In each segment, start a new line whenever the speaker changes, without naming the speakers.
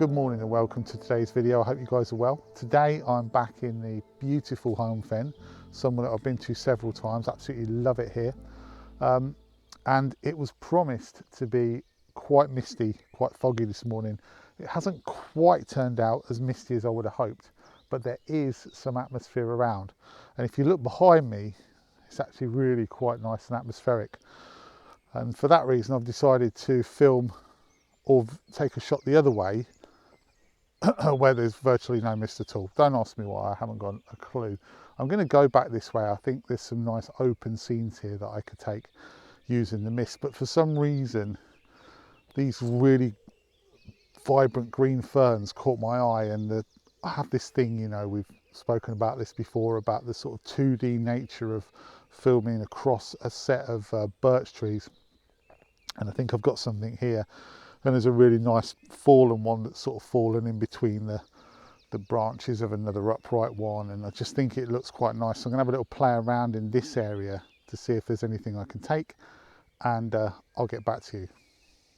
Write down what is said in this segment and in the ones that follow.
good morning and welcome to today's video. I hope you guys are well. Today I'm back in the beautiful Holme Fen, somewhere that I've been to several times. Absolutely love it here. And it was promised to be quite misty, quite foggy this morning. It hasn't quite turned out as misty as I would have hoped, but there is some atmosphere around. And if you look behind me, it's actually really quite nice and atmospheric. And for that reason, I've decided to film or take a shot the other way where there's virtually no mist at all. Don't ask me why, I haven't got a clue. I'm going to go back this way. I think there's some nice open scenes here that I could take using the mist, but for some reason these really vibrant green ferns caught my eye, and I have this thing, you know, we've spoken about this before, about the sort of 2D nature of filming across a set of birch trees, and I think I've got something here. And there's a really nice fallen one that's sort of fallen in between the branches of another upright one, and I just think it looks quite nice. So I'm gonna have a little play around in this area to see if there's anything I can take, and I'll get back to you.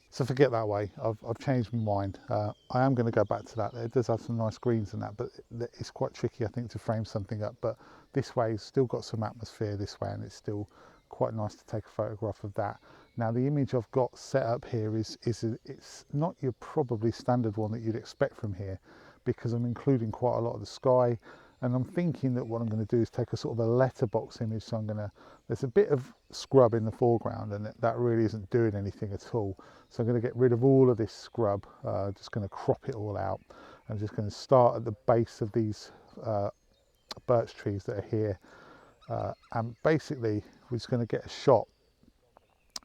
So forget that way, I've changed my mind. I am going to go back to that. It does have some nice greens in that, but it's quite tricky, I think, to frame something up. But this way, it's still got some atmosphere this way, and it's still quite nice to take a photograph of that. Now, the image I've got set up here it's not your probably standard one that you'd expect from here, because I'm including quite a lot of the sky, and I'm thinking that what I'm going to do is take a sort of a letterbox image. So there's a bit of scrub in the foreground, and that really isn't doing anything at all. So I'm going to get rid of all of this scrub, just going to crop it all out. I'm just going to start at the base of these birch trees that are here, and basically we're just going to get a shot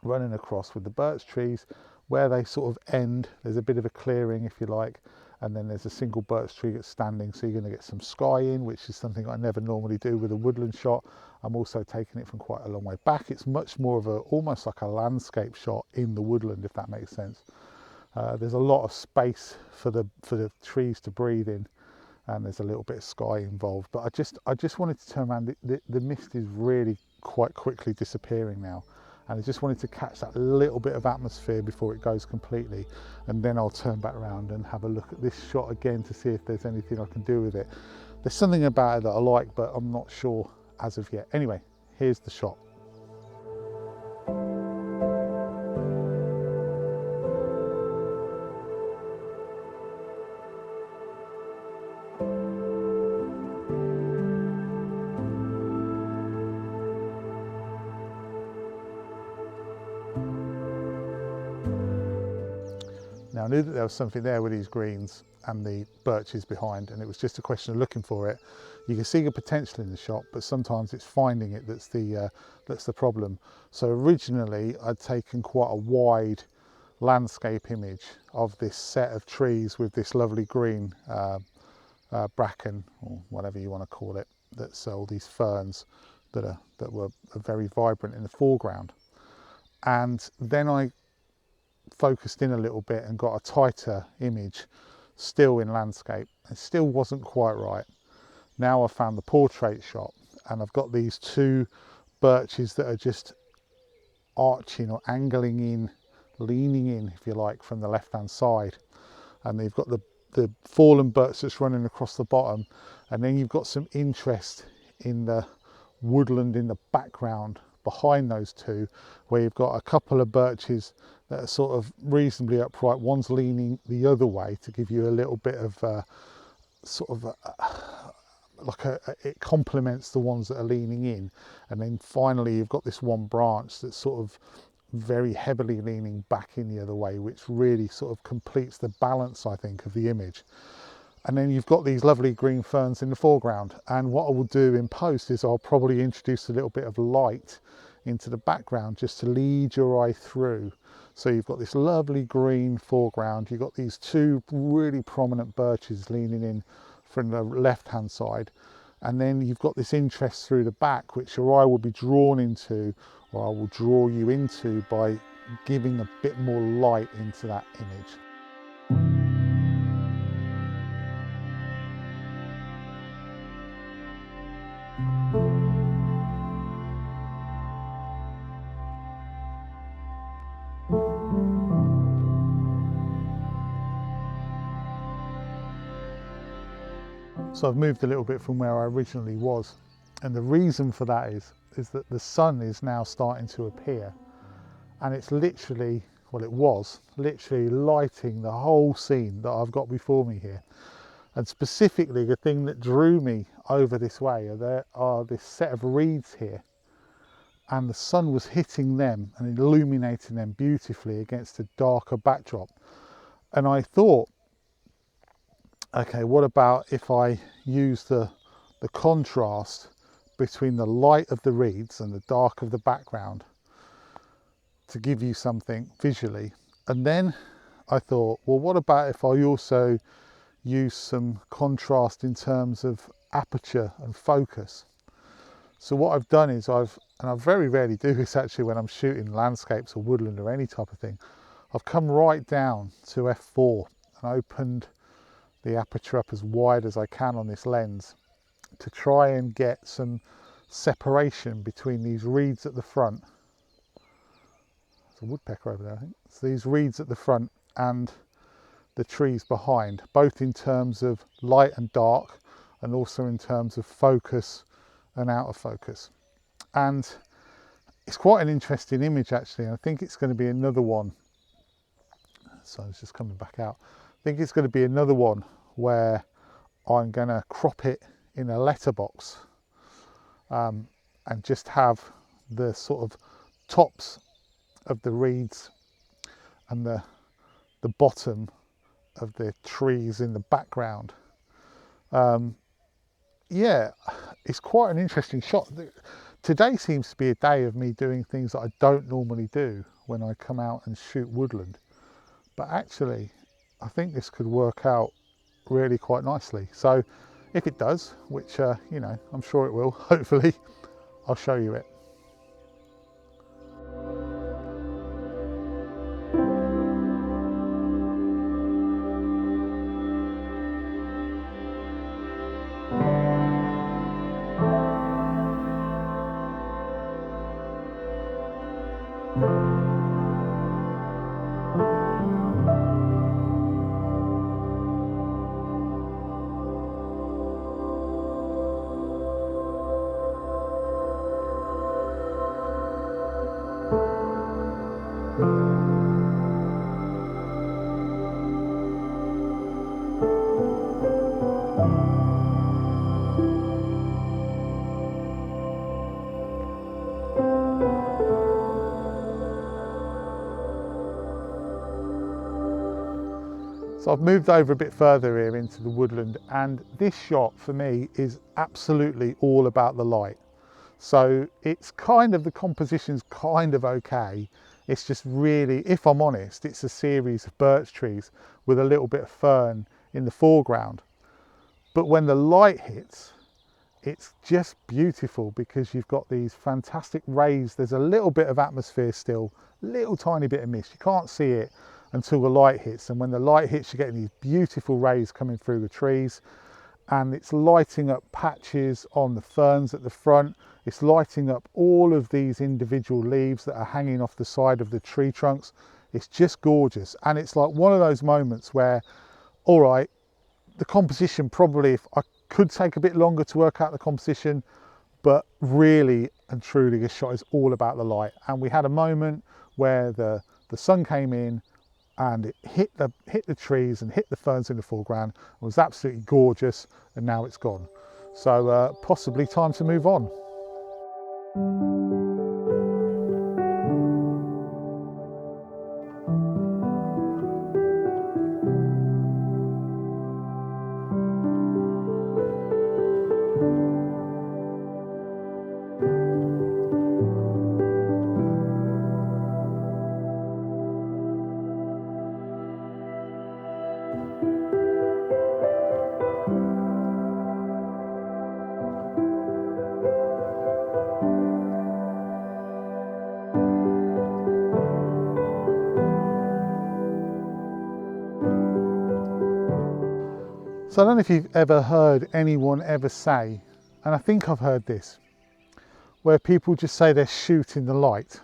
running across with the birch trees where they sort of end. There's a bit of a clearing, if you like, and then there's a single birch tree that's standing, so you're going to get some sky in, which is something I never normally do with a woodland shot. I'm also taking it from quite a long way back. It's much more of almost like a landscape shot in the woodland, if that makes sense. There's a lot of space for the trees to breathe in, and there's a little bit of sky involved. But I just wanted to turn around. The mist is really quite quickly disappearing now, and I just wanted to catch that little bit of atmosphere before it goes completely, and then I'll turn back around and have a look at this shot again to see if there's anything I can do with it. There's something about it that I like, but I'm not sure as of yet. Anyway, here's the shot. Now, I knew that there was something there with these greens and the birches behind, and it was just a question of looking for it. You can see the potential in the shot, but sometimes it's finding it that's the problem. So originally I'd taken quite a wide landscape image of this set of trees with this lovely green bracken, or whatever you want to call it, that's all these ferns that were very vibrant in the foreground. And then I focused in a little bit and got a tighter image still in landscape. It still wasn't quite right. Now I've found the portrait shot, and I've got these two birches that are just arching or angling in, leaning in, if you like, from the left hand side, and they've got the fallen birch that's running across the bottom, and then you've got some interest in the woodland in the background behind those two, where you've got a couple of birches that are sort of reasonably upright. One's leaning the other way to give you a little bit of it complements the ones that are leaning in. And then finally you've got this one branch that's sort of very heavily leaning back in the other way, which really sort of completes the balance, I think, of the image. And then you've got these lovely green ferns in the foreground. And what I will do in post is I'll probably introduce a little bit of light into the background just to lead your eye through. So you've got this lovely green foreground, you've got these two really prominent birches leaning in from the left hand side, and then you've got this interest through the back, which your eye will be drawn into, or I will draw you into by giving a bit more light into that image. So I've moved a little bit from where I originally was. And the reason for that is that the sun is now starting to appear, and it's literally, well, it was literally lighting the whole scene that I've got before me here. And specifically the thing that drew me over this way are this set of reeds here, and the sun was hitting them and illuminating them beautifully against a darker backdrop. And I thought, okay, what about if I use the contrast between the light of the reeds and the dark of the background to give you something visually? And then I thought, well, what about if I also use some contrast in terms of aperture and focus? So what I've done is and I very rarely do this actually when I'm shooting landscapes or woodland or any type of thing, I've come right down to f4 and opened the aperture up as wide as I can on this lens to try and get some separation between these reeds at the front. There's a woodpecker over there, I think. So these reeds at the front and the trees behind, both in terms of light and dark, and also in terms of focus and out of focus. And it's quite an interesting image actually, and I think it's going to be another one. So it's just coming back out. I think it's going to be another one where I'm going to crop it in a letterbox and just have the sort of tops of the reeds and the bottom of the trees in the background. Yeah, it's quite an interesting shot. Today seems to be a day of me doing things that I don't normally do when I come out and shoot woodland, but actually I think this could work out really quite nicely. So if it does, which you know, I'm sure it will, hopefully, I'll show you it. So I've moved over a bit further here into the woodland, and this shot for me is absolutely all about the light. So it's kind of, the composition's kind of okay. It's just really, if I'm honest, it's a series of birch trees with a little bit of fern in the foreground. But when the light hits, it's just beautiful because you've got these fantastic rays. There's a little bit of atmosphere still, little tiny bit of mist. You can't see it until the light hits, and when the light hits you're getting these beautiful rays coming through the trees, and it's lighting up patches on the ferns at the front. It's lighting up all of these individual leaves that are hanging off the side of the tree trunks. It's just gorgeous, and it's like one of those moments where, all right, the composition probably, if I could take a bit longer to work out the composition, but really and truly this shot is all about the light. And we had a moment where the sun came in and it hit the trees and hit the ferns in the foreground. It was absolutely gorgeous, and now it's gone. So possibly time to move on. So I don't know if you've ever heard anyone ever say, and I think I've heard this, where people just say they're shooting the light.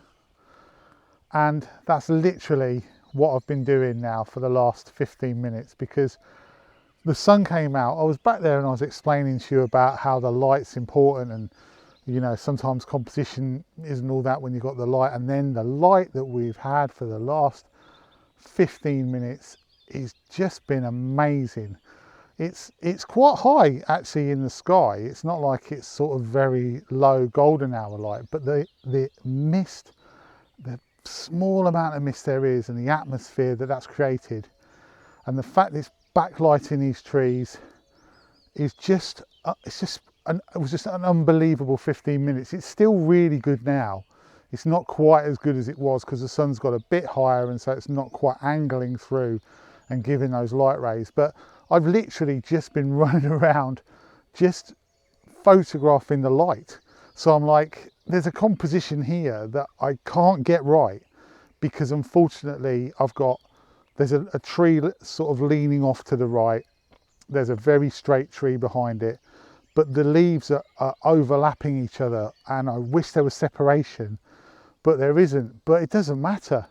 And that's literally what I've been doing now for the last 15 minutes, because the sun came out, I was back there and I was explaining to you about how the light's important, and you know, sometimes composition isn't all that when you've got the light. And then the light that we've had for the last 15 minutes has just been amazing. It's quite high actually in the sky. It's not like it's sort of very low golden hour light, but the mist, the small amount of mist there is, and the atmosphere that that's created, and the fact that it's backlighting these trees is just it was just an unbelievable 15 minutes. It's still really good now. It's not quite as good as it was because the sun's got a bit higher, and so it's not quite angling through and giving those light rays. But I've literally just been running around just photographing the light. So I'm like, there's a composition here that I can't get right because unfortunately there's a tree sort of leaning off to the right. There's a very straight tree behind it, but the leaves are overlapping each other, and I wish there was separation, but there isn't. But it doesn't matter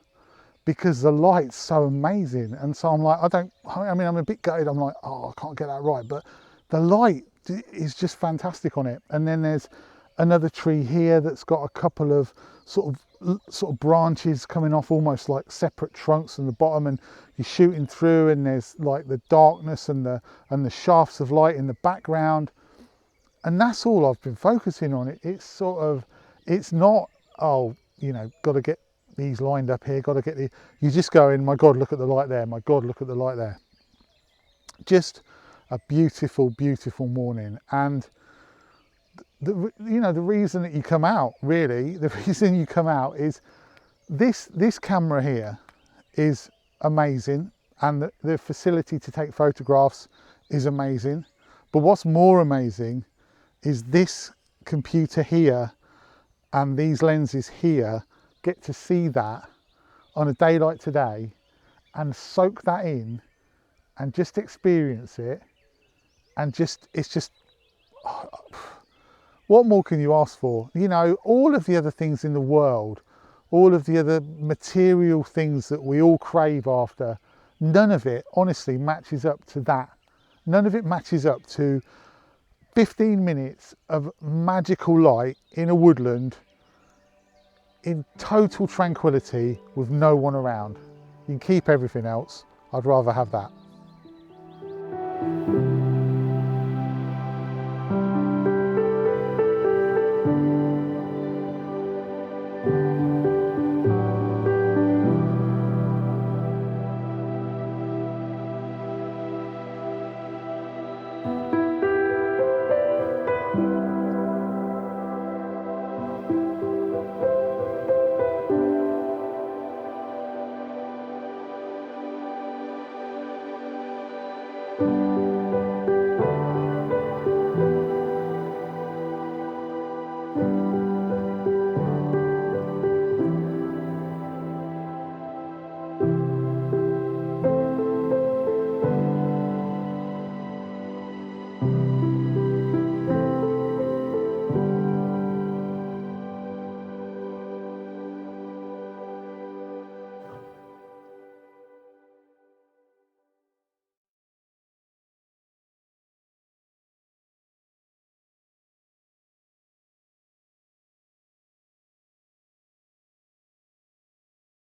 because the light's so amazing. And so I'm like, I'm a bit gutted. I'm like, oh, I can't get that right, but the light is just fantastic on it. And then there's another tree here that's got a couple of sort of branches coming off, almost like separate trunks from the bottom, and you're shooting through, and there's like the darkness and the shafts of light in the background, and that's all I've been focusing on. It's not, oh, you know, got to get these lined up here, got to get you just going, my God, look at the light there, my God, look at the light there. Just a beautiful, beautiful morning. And the reason that you come out, really, the reason you come out is this camera here is amazing, and the facility to take photographs is amazing. But what's more amazing is this computer here and these lenses here get to see that on a day like today and soak that in and just experience it, and it's just what more can you ask for? You know, all of the other things in the world, all of the other material things that we all crave after, none of it honestly matches up to that. None of it matches up to 15 minutes of magical light in a woodland in total tranquility with no one around. You can keep everything else. I'd rather have that.